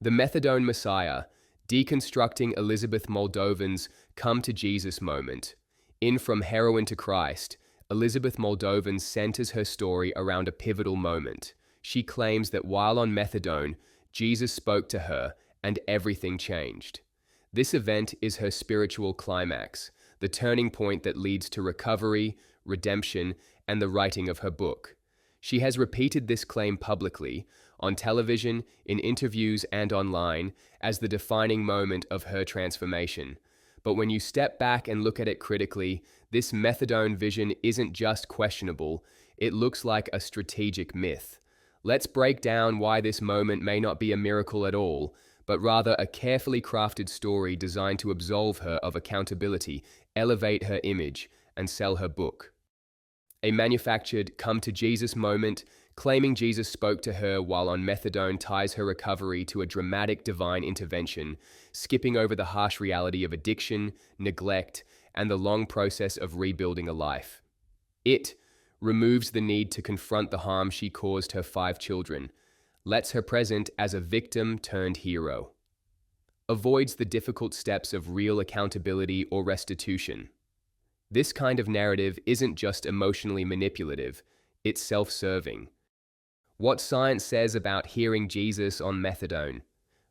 The Methadone Messiah, deconstructing Elizabeth Moldovan's come to Jesus moment. In From Heroin to Christ, Elizabeth Moldovan centers her story around a pivotal moment. She claims that while on methadone, Jesus spoke to her and everything changed. This event is her spiritual climax, the turning point that leads to recovery, redemption, and the writing of her book. She has repeated this claim publicly, on television, in interviews, and online, as the defining moment of her transformation. But when you step back and look at it critically, this methadone vision isn't just questionable, it looks like a strategic myth. Let's break down why this moment may not be a miracle at all, but rather a carefully crafted story designed to absolve her of accountability, elevate her image, and sell her book. A manufactured come to Jesus moment, claiming Jesus spoke to her while on methadone, ties her recovery to a dramatic divine intervention, skipping over the harsh reality of addiction, neglect, and the long process of rebuilding a life. It removes the need to confront the harm she caused her 5 children, lets her present as a victim turned hero, avoids the difficult steps of real accountability or restitution. This kind of narrative isn't just emotionally manipulative, it's self-serving. What science says about hearing Jesus on methadone.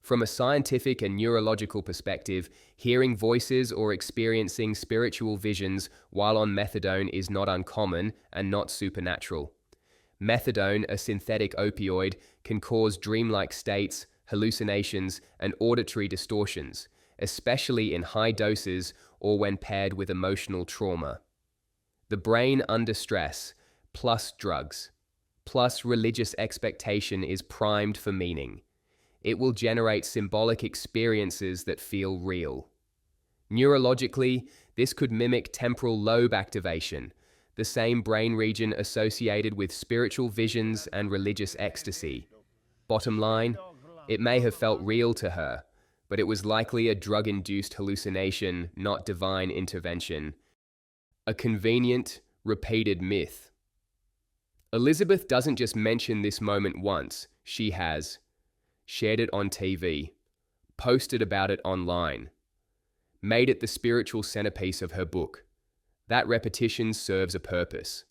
From a scientific and neurological perspective, hearing voices or experiencing spiritual visions while on methadone is not uncommon and not supernatural. Methadone, a synthetic opioid, can cause dreamlike states, hallucinations, and auditory distortions, especially in high doses or when paired with emotional trauma. The brain under stress, plus drugs, plus religious expectation is primed for meaning. It will generate symbolic experiences that feel real. Neurologically, this could mimic temporal lobe activation, the same brain region associated with spiritual visions and religious ecstasy. Bottom line, it may have felt real to her, but it was likely a drug-induced hallucination, not divine intervention. A convenient, repeated myth. Elizabeth doesn't just mention this moment once, she has shared it on TV, posted about it online, made it the spiritual centerpiece of her book. That repetition serves a purpose.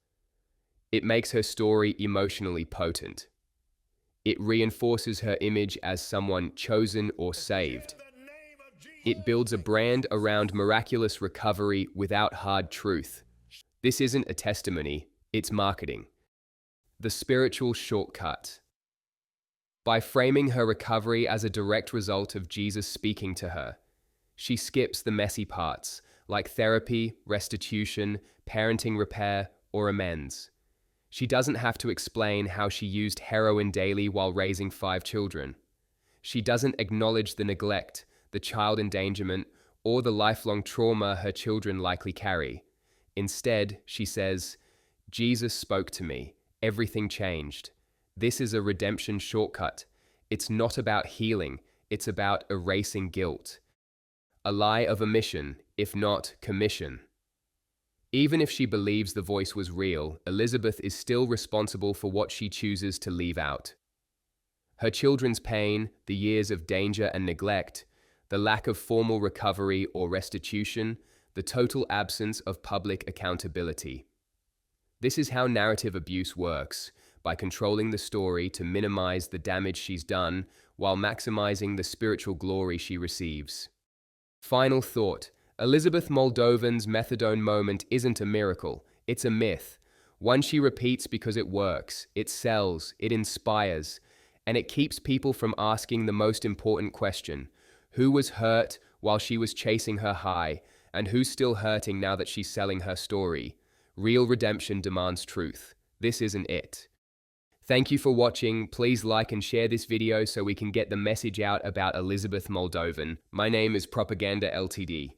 It makes her story emotionally potent. It reinforces her image as someone chosen or saved. It builds a brand around miraculous recovery without hard truth. This isn't a testimony, it's marketing. The spiritual shortcut. By framing her recovery as a direct result of Jesus speaking to her, she skips the messy parts, like therapy, restitution, parenting repair, or amends. She doesn't have to explain how she used heroin daily while raising 5 children. She doesn't acknowledge the neglect, the child endangerment, or the lifelong trauma her children likely carry. Instead, she says, Jesus spoke to me. Everything changed. This is a redemption shortcut. It's not about healing, it's about erasing guilt. A lie of omission, if not commission. Even if she believes the voice was real, Elizabeth is still responsible for what she chooses to leave out. Her children's pain, the years of danger and neglect, the lack of formal recovery or restitution, the total absence of public accountability. This is how narrative abuse works, by controlling the story to minimize the damage she's done while maximizing the spiritual glory she receives. Final thought. Elizabeth Moldovan's methadone moment isn't a miracle, it's a myth. One she repeats because it works, it sells, it inspires, and it keeps people from asking the most important question: who was hurt while she was chasing her high, and who's still hurting now that she's selling her story? Real redemption demands truth. This isn't it. Thank you for watching. Please like and share this video so we can get the message out about Elizabeth Moldovan. My name is Propaganda Ltd.